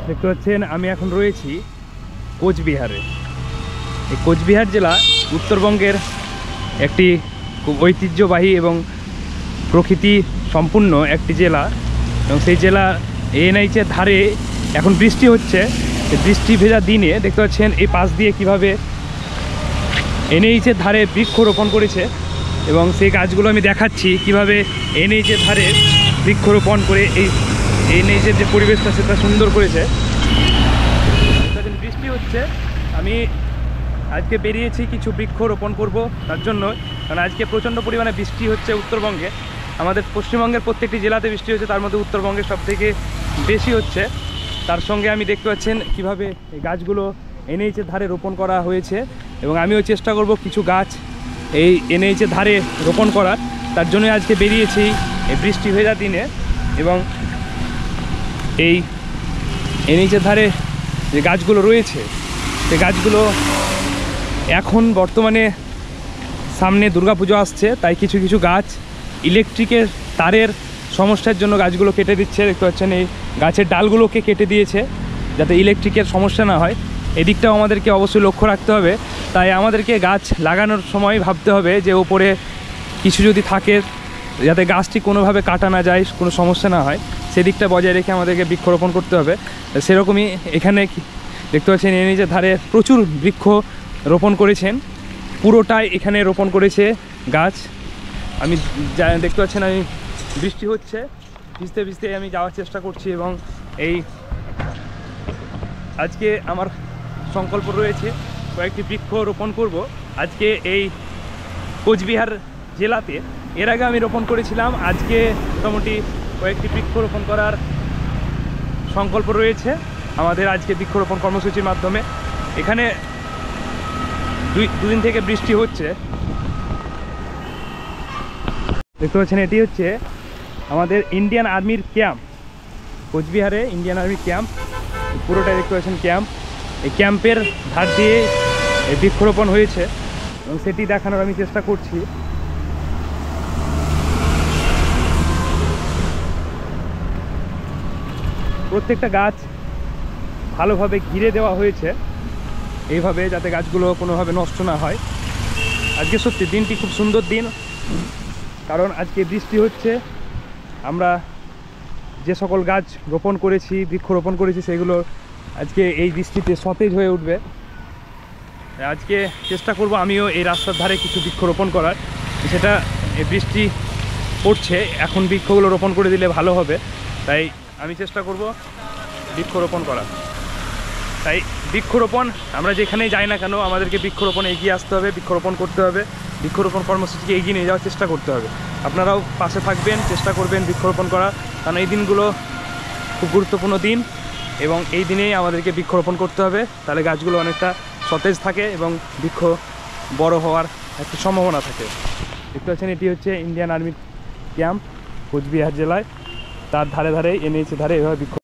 দেখতে পাচ্ছেন আমি এখন রয়েছি কোচবিহারে। এই কোচবিহার জেলা উত্তরবঙ্গের একটি খুব ঐতিহ্যবাহী এবং প্রকৃতি সম্পূর্ণ একটি জেলা, এবং সেই জেলা এনএইচের ধারে এখন বৃষ্টি হচ্ছে। বৃষ্টি ভেজা দিনে দেখতে পাচ্ছেন এই পাশ দিয়ে কিভাবে এনএইচের ধারে বৃক্ষরোপণ করেছে, এবং সেই গাছগুলো আমি দেখাচ্ছি কিভাবে এনএইচের ধারে বৃক্ষরোপণ করে এই এনএইচের যে পরিবেশটা সেটা সুন্দর করেছে। বৃষ্টি হচ্ছে, আমি আজকে বেরিয়েছি কিছু বৃক্ষরোপণ করব তার জন্য, কারণ আজকে প্রচণ্ড পরিমাণে বৃষ্টি হচ্ছে উত্তরবঙ্গে। আমাদের পশ্চিমবঙ্গের প্রত্যেকটি জেলাতে বৃষ্টি হচ্ছে, তার মধ্যে উত্তরবঙ্গে সবথেকে বেশি হচ্ছে। তার সঙ্গে আমি দেখতে পাচ্ছেন কিভাবে এই গাছগুলো এনএইচের ধারে রোপণ করা হয়েছে, এবং আমিও চেষ্টা করব কিছু গাছ এই এনএইচের ধারে রোপণ করার। তার জন্য আজকে বেরিয়েছি এই বৃষ্টি ভেজা দিনে, এবং এই এনএইচের ধারে যে গাছগুলো রয়েছে সেই গাছগুলো এখন বর্তমানে সামনে দুর্গাপুজো আসছে, তাই কিছু কিছু গাছ ইলেকট্রিকের তারের সমস্যার জন্য গাছগুলো কেটে দিচ্ছে। দেখতে পাচ্ছেন এই গাছের ডালগুলোকে কেটে দিয়েছে যাতে ইলেকট্রিকের সমস্যা না হয়। এদিকটাও আমাদেরকে অবশ্যই লক্ষ্য রাখতে হবে। তাই আমাদেরকে গাছ লাগানোর সময় ভাবতে হবে যে ওপরে কিছু যদি থাকে যাতে গাছটি কোনোভাবে কাটা না যায়, কোনো সমস্যা না হয়, সেদিকটা বজায় রেখে আমাদেরকে বৃক্ষরোপণ করতে হবে। সেরকমই এখানে দেখতে পাচ্ছেন এনএইচের ধারে প্রচুর বৃক্ষ রোপণ করেছেন, পুরোটাই এখানে রোপণ করেছে গাছ। আমি দেখতে পাচ্ছেন আমি বৃষ্টি হচ্ছে, ভিজতে ভিজতে আমি যাওয়ার চেষ্টা করছি, এবং এই আজকে আমার সংকল্প রয়েছে কয়েকটি বৃক্ষ রোপণ করব আজকে এই কোচবিহার জেলাতে। এর আগে আমি রোপণ করেছিলাম, আজকে মোটামুটি কয়েকটি বৃক্ষ রোপণ করার সংকল্প রয়েছে আমাদের আজকে বৃক্ষরোপণ কর্মসূচির মাধ্যমে। এখানে দুদিন থেকে বৃষ্টি হচ্ছে। দেখতে পাচ্ছেন এটি হচ্ছে আমাদের ইন্ডিয়ান আর্মির ক্যাম্প, কোচবিহারে ইন্ডিয়ান আর্মির ক্যাম্প, পুরোটাই দেখতে পাচ্ছেন ক্যাম্প। এই ক্যাম্পের ধার দিয়ে এই বৃক্ষরোপণ হয়েছে, এবং সেটি দেখানোর আমি চেষ্টা করছি। প্রত্যেকটা গাছ ভালোভাবে ঘিরে দেওয়া হয়েছে এইভাবে, যাতে গাছগুলো কোনোভাবে নষ্ট না হয়। আজকে সত্যি দিনটি খুব সুন্দর দিন, কারণ আজকে বৃষ্টি হচ্ছে। আমরা যে সকল গাছ রোপণ করেছি, বৃক্ষরোপণ করেছি, সেগুলো আজকে এই বৃষ্টিতে সতেজ হয়ে উঠবে। আজকে চেষ্টা করব আমিও এই রাস্তার ধারে কিছু বৃক্ষরোপণ করার, সেটা বৃষ্টি পড়ছে এখন বৃক্ষগুলো রোপণ করে দিলে ভালো হবে, তাই আমি চেষ্টা করব বৃক্ষরোপণ করার। তাই বৃক্ষরোপণ আমরা যেখানেই যাই না কেন আমাদেরকে বৃক্ষরোপণ এগিয়ে আসতে হবে, বৃক্ষরোপণ করতে হবে, বৃক্ষরোপণ কর্মসূচিকে এগিয়ে নিয়ে যাওয়ার চেষ্টা করতে হবে। আপনারাও পাশে থাকবেন, চেষ্টা করবেন বৃক্ষরোপণ করার, কারণ এই দিনগুলো খুব গুরুত্বপূর্ণ দিন, এবং এই দিনেই আমাদেরকে বৃক্ষরোপণ করতে হবে। তাহলে গাছগুলো অনেকটা সতেজ থাকে এবং বৃক্ষ বড় হওয়ার একটা সম্ভাবনা থাকে। দেখতে পাচ্ছেন এটি হচ্ছে ইন্ডিয়ান আর্মির ক্যাম্প কোচবিহার জেলায়, তার ধারে ধারে এনএইচের ধারে এভাবে বৃক্ষ